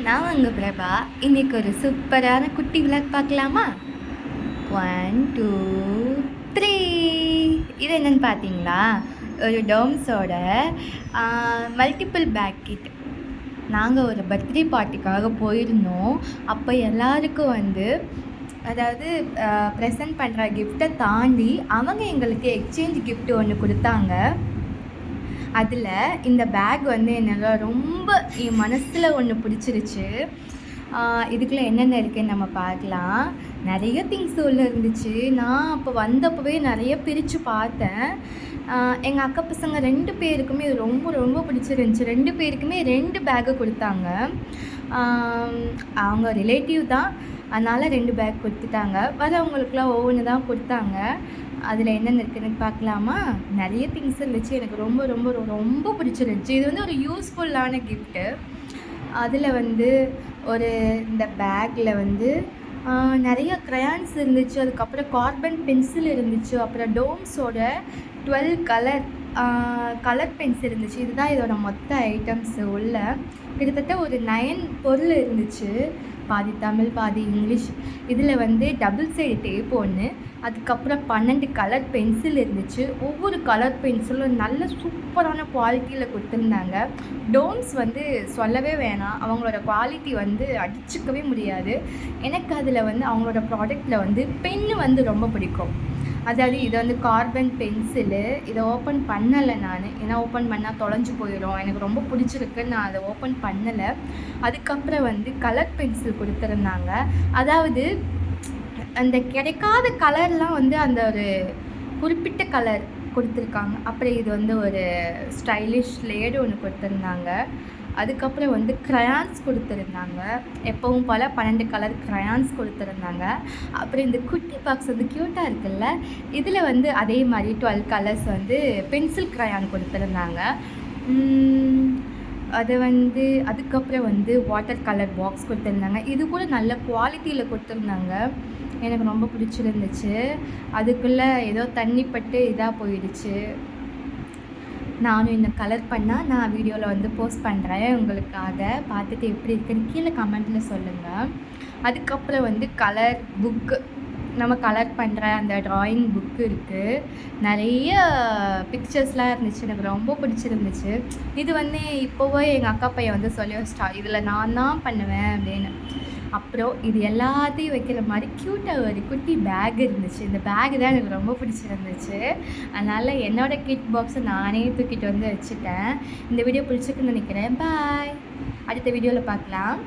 நான் உங்கள் பிரபா. இன்றைக்கி ஒரு சூப்பரான குட்டி விளாக் பார்க்கலாமா? 1 2 3. இது என்னென்னு பார்த்தீங்களா? ஒரு டோம்ஸோட மல்டிபிள் பேக் கிட். நாங்கள் ஒரு பர்த்டே பார்ட்டிக்காக போயிருந்தோம். அப்போ எல்லாருக்கும் அதாவது ப்ரெசன்ட் பண்ணுற கிஃப்ட்டை தாண்டி அவங்க எங்களுக்கு எக்ஸ்சேஞ்ச் கிஃப்ட் ஒன்று கொடுத்தாங்க. அதில் இந்த பேக் என்னென்னா ரொம்ப என் மனசில் ஒன்று பிடிச்சிருச்சு. இதுக்குள்ளே என்னென்ன இருக்குதுன்னு நம்ம பார்க்கலாம். நிறைய திங்ஸ் உள்ள இருந்துச்சு. நான் அப்போ வந்தப்போவே நிறைய பிரித்து பார்த்தேன். எங்கள் அக்கா பசங்க 2 பேருக்குமே இது ரொம்ப ரொம்ப பிடிச்சிருந்துச்சி. 2 பேருக்குமே 2 பேக்கு கொடுத்தாங்க. அவங்க ரிலேட்டிவ் தான், அதனால் 2 பேக் கொடுத்துட்டாங்க. வரவங்களுக்குலாம் ஒவ்வொன்று தான் கொடுத்தாங்க. அதில் என்னென்ன இருக்குதுன்னு பார்க்கலாமா? நிறைய திங்ஸ் இருந்துச்சு. எனக்கு ரொம்ப ரொம்ப ரொம்ப பிடிச்சிருந்துச்சி. இது ஒரு யூஸ்ஃபுல்லான கிஃப்ட்டு. அதில் ஒரு இந்த பேக்கில் நிறைய க்ரையான்ஸ் இருந்துச்சு. அதுக்கப்புறம் கார்பன் பென்சில் இருந்துச்சு. அப்புறம் டோம்ஸோட 12 கலர் பென்சில் இருந்துச்சு. இதுதான் இதோட மொத்த ஐட்டம்ஸு. உள்ள கிட்டத்தட்ட ஒரு 9 பொருள் இருந்துச்சு. பாதி தமிழ் பாதி இங்கிலீஷ். இதில் டபுள் சைடு டேப் ஒன்று, அதுக்கப்புறம் 12 கலர் பென்சில் இருந்துச்சு. ஒவ்வொரு கலர் பென்சிலும் நல்ல சூப்பரான குவாலிட்டியில் கொடுத்துருந்தாங்க. டோம்ஸ் சொல்லவே வேணாம், அவங்களோட குவாலிட்டி அடிச்சுக்கவே முடியாது. எனக்கு அதில் அவங்களோட ப்ராடக்டில் பென்னு ரொம்ப பிடிக்கும். அதாவது இது கார்பன் பென்சிலு. இதை ஓப்பன் பண்ணலை நான், ஏன்னா ஓப்பன் பண்ணால் தொலைஞ்சு போயிடும். எனக்கு ரொம்ப பிடிச்சிருக்கு, நான் அதை ஓப்பன் பண்ணலை. அதுக்கப்புறம் கலர் பென்சில் கொடுத்துருந்தாங்க. அதாவது அந்த கிடைக்காத கலர்லாம் அந்த ஒரு குறிப்பிட்ட கலர் கொடுத்துருக்காங்க. அப்புறம் இது ஒரு ஸ்டைலிஷ் லேடு ஒன்று கொடுத்துருந்தாங்க. அதுக்கப்புறம் க்ரையான்ஸ் கொடுத்துருந்தாங்க. எப்பவும் போல் 12 கலர் க்ரையான்ஸ் கொடுத்துருந்தாங்க. அப்புறம் இந்த குட்டி பாக்ஸ் க்யூட்டாக இருக்குல்ல, இதில் அதே மாதிரி 12 கலர்ஸ் பென்சில் க்ரையான் கொடுத்துருந்தாங்க. அது அதுக்கப்புறம் வாட்டர் கலர் பாக்ஸ் கொடுத்துருந்தாங்க. இது கூட நல்ல குவாலிட்டியில் கொடுத்துருந்தாங்க. எனக்கு ரொம்ப பிடிச்சிருந்துச்சு. அதுக்குள்ளே ஏதோ தண்ணி பட்டு இதாக போயிடுச்சு. நானும் இன்னும் கலர் பண்ணால் நான் வீடியோவில் போஸ்ட் பண்ணுறேன் உங்களுக்காக. பார்த்துட்டு எப்படி இருக்குன்னு கீழே கமெண்ட்டில் சொல்லுங்கள். அதுக்கப்புறம் கலர் புக்கு, நம்ம கலர் பண்ணுற அந்த ட்ராயிங் புக்கு இருக்குது. நிறைய பிக்சர்ஸ்லாம் இருந்துச்சு. எனக்கு ரொம்ப பிடிச்சிருந்துச்சு. இது இப்போவே எங்கள் அக்கா பையன் சொல்லி வச்சிட்டா, இதில் நான் தான் பண்ணுவேன் அப்படின்னு. அப்புறம் இது எல்லாத்தையும் வைக்கிற மாதிரி க்யூட்டாக ஒரு குட்டி பேக் இருந்துச்சு. இந்த பேக் தான் எனக்கு ரொம்ப பிடிச்சிருந்துச்சு. அதனால் என்னோடய கிட் பாக்ஸை நானே தூக்கிட்டு வச்சுட்டேன். இந்த வீடியோ பிடிச்சிருக்குன்னு நினைக்கிறேன். பாய். அடுத்த வீடியோவில் பார்க்கலாம்.